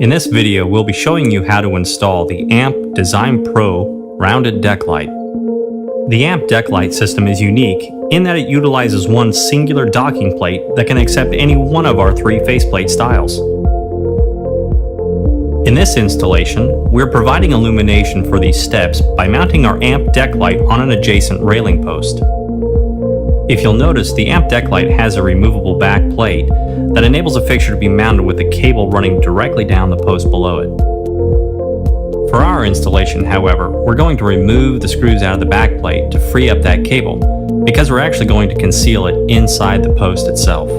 In this video, we'll be showing you how to install the AMP DesignPro rounded deck light. The AMP deck light system is unique in that it utilizes one singular docking plate that can accept any one of our three faceplate styles. In this installation, we're providing illumination for these steps by mounting our AMP deck light on an adjacent railing post. If you'll notice, the AMP deck light has a removable back plate that enables a fixture to be mounted with a cable running directly down the post below it. For our installation, however, we're going to remove the screws out of the back plate to free up that cable, because we're actually going to conceal it inside the post itself.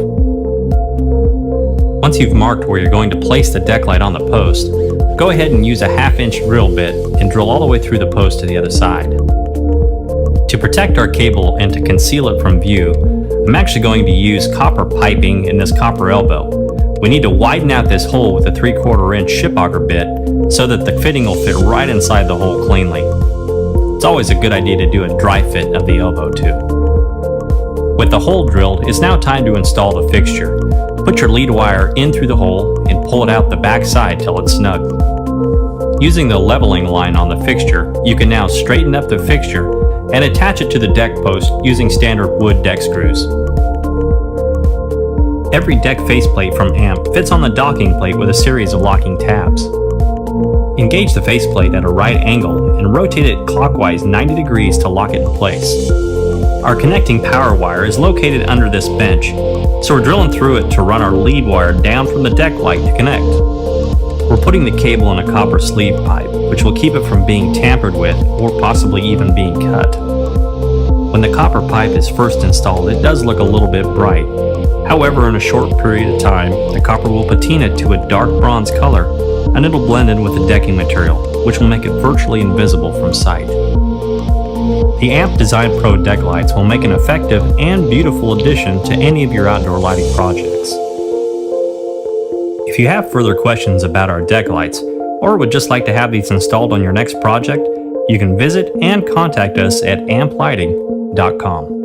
Once you've marked where you're going to place the deck light on the post, go ahead and use a 1/2-inch drill bit and drill all the way through the post to the other side. To protect our cable and to conceal it from view, I'm actually going to use copper piping in this copper elbow. We need to widen out this hole with a 3/4-inch ship auger bit so that the fitting will fit right inside the hole cleanly. It's always a good idea to do a dry fit of the elbow too. With the hole drilled, it's now time to install the fixture. Put your lead wire in through the hole and pull it out the back side till it's snug. Using the leveling line on the fixture, you can now straighten up the fixture and attach it to the deck post using standard wood deck screws. Every deck faceplate from AMP fits on the docking plate with a series of locking tabs. Engage the faceplate at a right angle and rotate it clockwise 90 degrees to lock it in place. Our connecting power wire is located under this bench, so we're drilling through it to run our lead wire down from the deck light to connect. We're putting the cable in a copper sleeve pipe, which will keep it from being tampered with or possibly even being cut. When the copper pipe is first installed, it does look a little bit bright. However, in a short period of time, the copper will patina to a dark bronze color, and it'll blend in with the decking material, which will make it virtually invisible from sight. The AMP DesignPro deck lights will make an effective and beautiful addition to any of your outdoor lighting projects. If you have further questions about our deck lights, or would just like to have these installed on your next project, you can visit and contact us at amplighting.com.